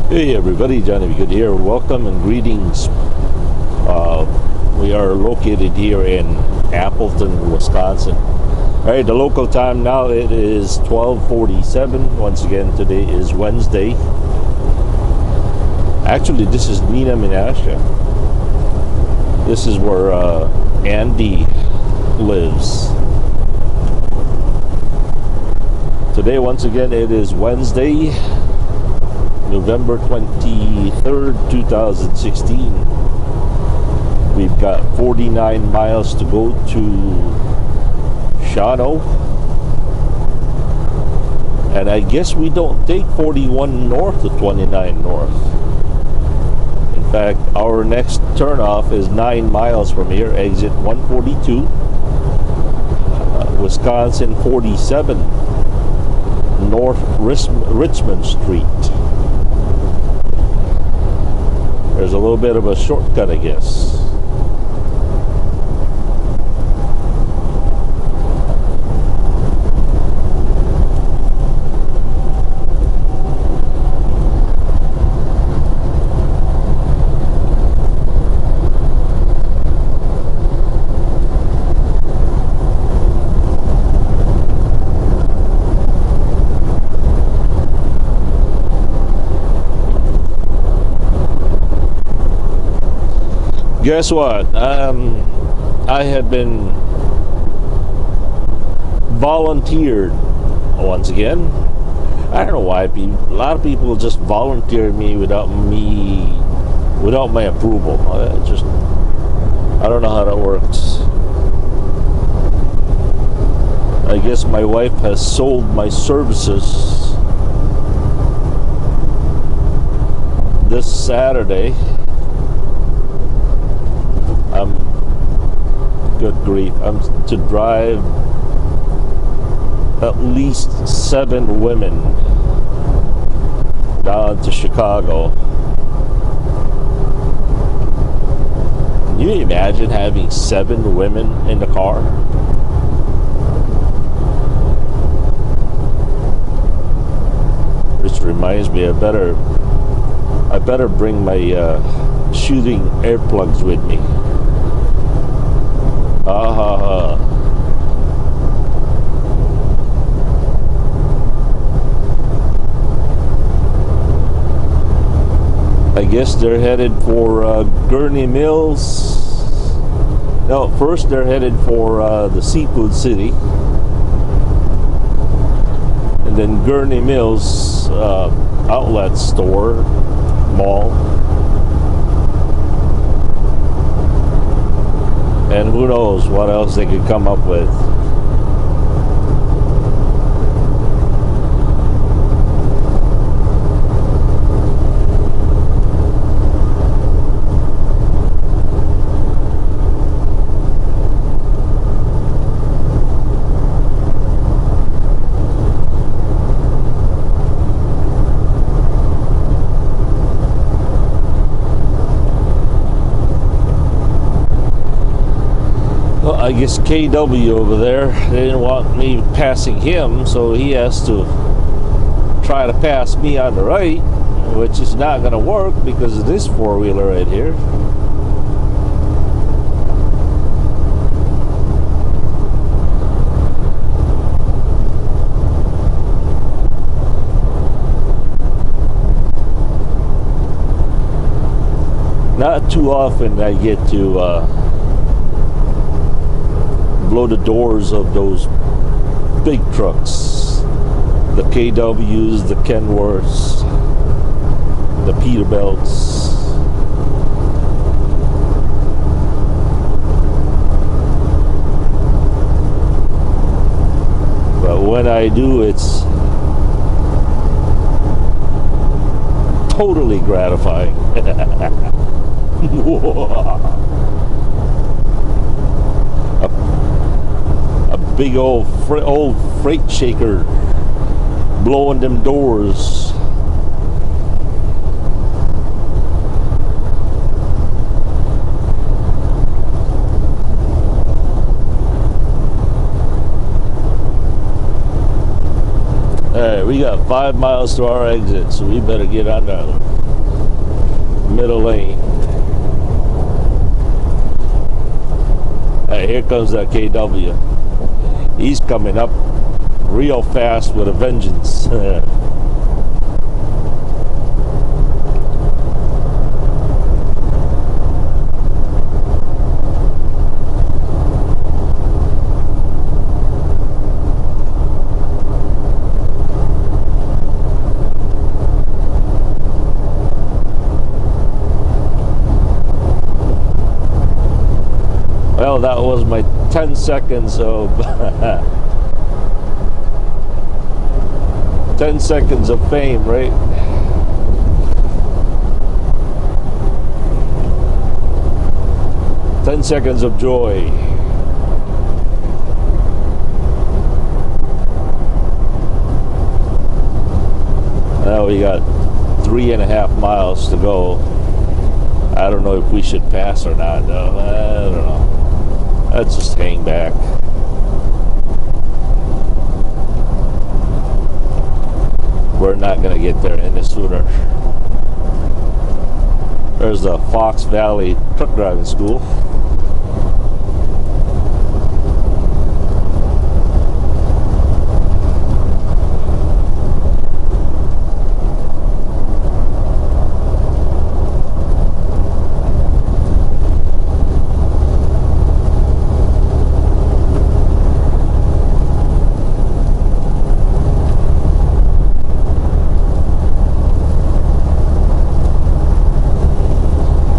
Hey everybody, Johnny B. Good here. Welcome and greetings. We are located here in Appleton, Wisconsin. Alright, the local time now, it is 12:47. Once again, today is Wednesday. Actually, this is Nina Menasha. This is where Andy lives. Today, once again, it is Wednesday, November 23rd, 2016. We've got 49 miles to go to Shadow. And I guess we don't take 41 north to 29 north. In fact, our next turnoff is 9 miles from here, exit 142, Wisconsin 47, North Richmond Street. There's a little bit of a shortcut, I guess. Guess what? I have been volunteered once again. I don't know why a lot of people just volunteer me without my approval. I don't know how that works. I guess my wife has sold my services this Saturday. Good grief, I'm to drive at least 7 women down to Chicago. Can you imagine having 7 women in the car? Which reminds me, I better bring my shooting earplugs with me. I guess they're headed for Gurney Mills. No, first they're headed for the Seafood City, and then Gurney Mills outlet store mall. And who knows what else they could come up with. I guess KW over there, they didn't want me passing him, so he has to try to pass me on the right, which is not going to work because of this four-wheeler right here. Not too often I get to blow the doors of those big trucks, the KWs, the Kenworths, the Peterbilts. But when I do, it's totally gratifying. Big old freight shaker blowing them doors. Alright, we got 5 miles to our exit, so we better get on the middle lane. Alright, here comes that KW. He's coming up real fast with a vengeance. Well, that was my 10 seconds of 10 seconds of fame, right? Ten seconds of joy. Now we got 3.5 miles to go. I don't know if we should pass or not, though. I don't know. Let's just hang back. We're not going to get there any sooner. There's the Fox Valley Truck Driving School.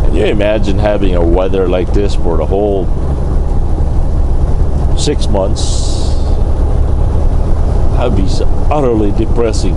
Can you imagine having a weather like this for the whole 6 months? That'd be so utterly depressing.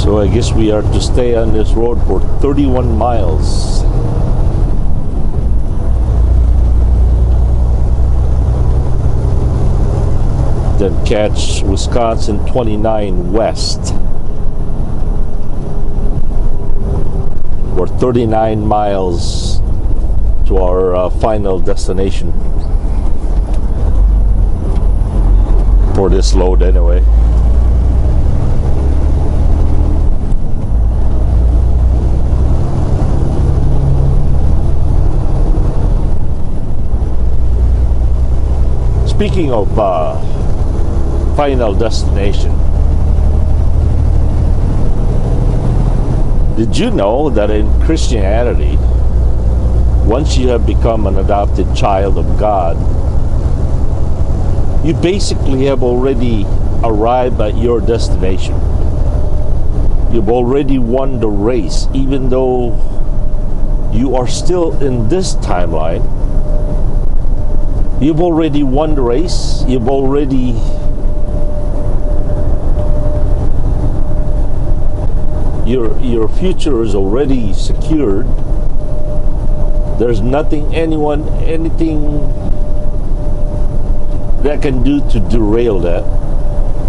So I guess we are to stay on this road for 31 miles. Then catch Wisconsin 29 west. We're 39 miles to our final destination. For this load anyway. Speaking of final destination, did you know that in Christianity, once you have become an adopted child of God, you basically have already arrived at your destination. You've already won the race, even though you are still in this timeline. You've already won the race. You've already your future is already secured. There's nothing anything that can do to derail that.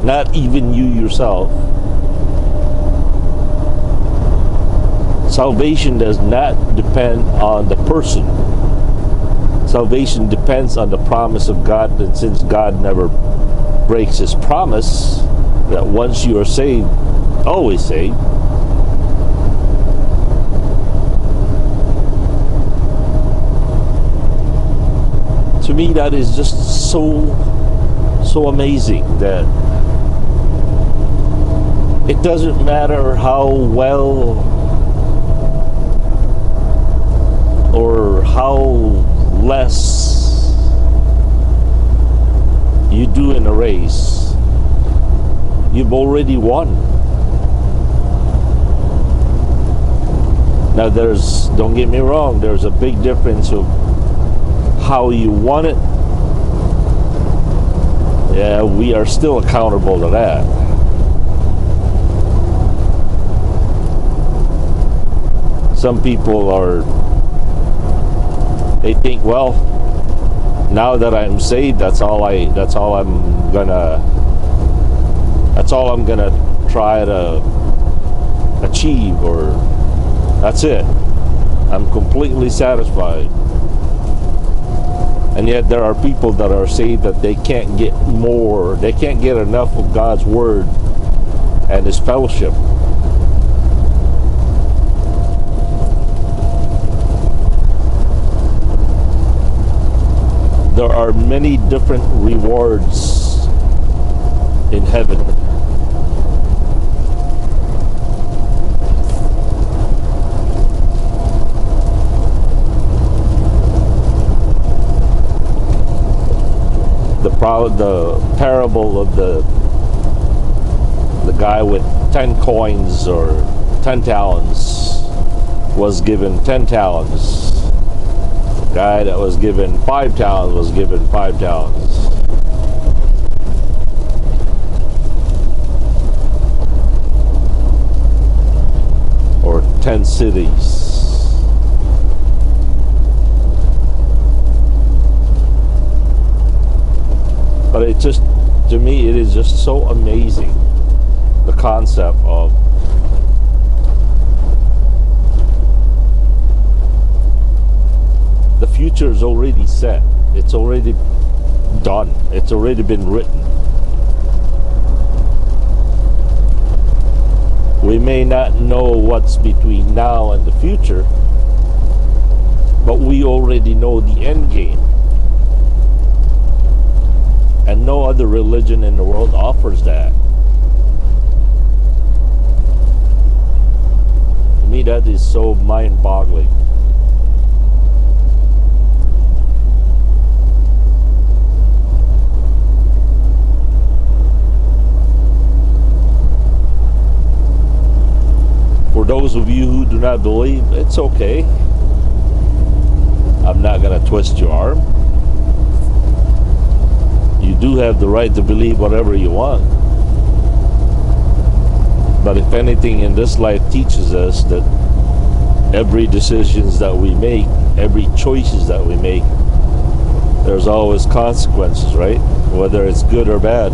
Not even you yourself. Salvation does not depend on the person. Salvation depends on the promise of God, and since God never breaks His promise that once you are saved, always saved, to me that is just so amazing that it doesn't matter how well or how less you do in a race, you've already won. Now don't get me wrong, there's a big difference of how you won it. Yeah, we are still accountable to that. Some people they think, well, now that I'm saved, that's all I'm gonna try to achieve, or that's it. I'm completely satisfied. And yet there are people that are saved that they can't get more, they can't get enough of God's Word and His fellowship. There are many different rewards in heaven. The parable of the guy with 10 coins or 10 talents was given 10 talents. The guy that was given 5 talents was given 5 talents. Or 10 cities. But it just, to me, it is just so amazing, the concept of the future is already set. It's already done. It's already been written. We may not know what's between now and the future, but we already know the end game. And no other religion in the world offers that. To me, that is so mind-boggling. For those of you who do not believe, it's okay. I'm not going to twist your arm. You do have the right to believe whatever you want. But if anything in this life teaches us that every decisions that we make, every choices that we make, there's always consequences, right? Whether it's good or bad.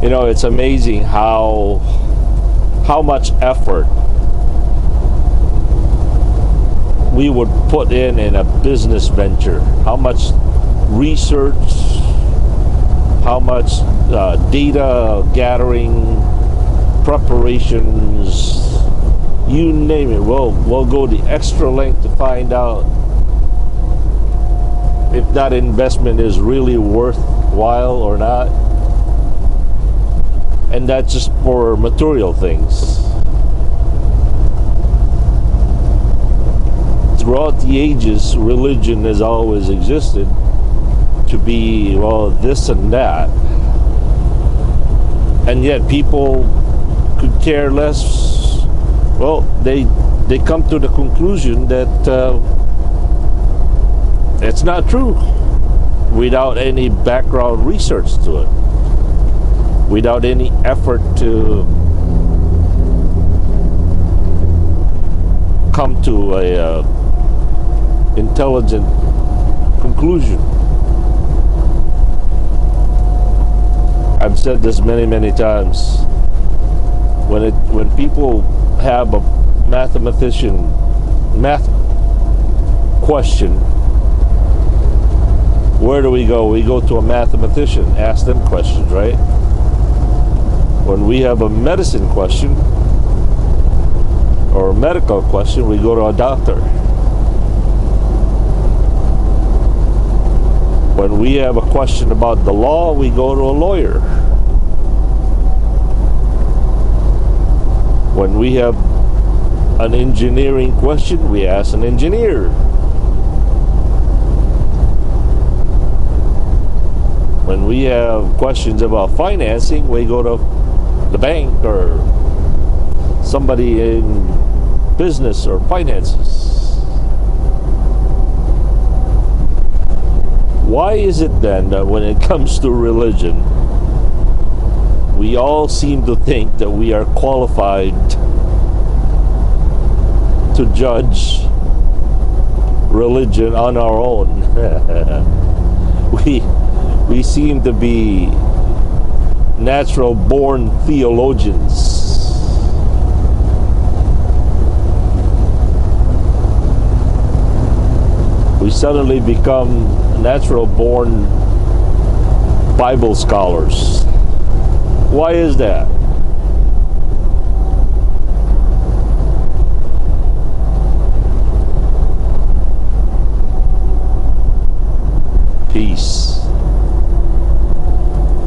You know, it's amazing how much effort we would put in a business venture, how much research, how much data gathering, preparations, you name it. We'll go the extra length to find out if that investment is really worthwhile or not. And that's just for material things. Throughout the ages, religion has always existed to be, well, this and that. And yet people could care less. Well, they come to the conclusion that it's not true without any background research to it, without any effort to come to a intelligent conclusion. I've said this many times. When people have a math question, where do we go? We go to a mathematician, ask them questions, right? When we have a medicine question or a medical question, we go to a doctor. When we have a question about the law, we go to a lawyer. When we have an engineering question, we ask an engineer. When we have questions about financing, we go to the bank or somebody in business or finances. Why is it then that when it comes to religion, we all seem to think that we are qualified to judge religion on our own? We seem to be natural born theologians. We suddenly become natural born Bible scholars. Why is that? Peace.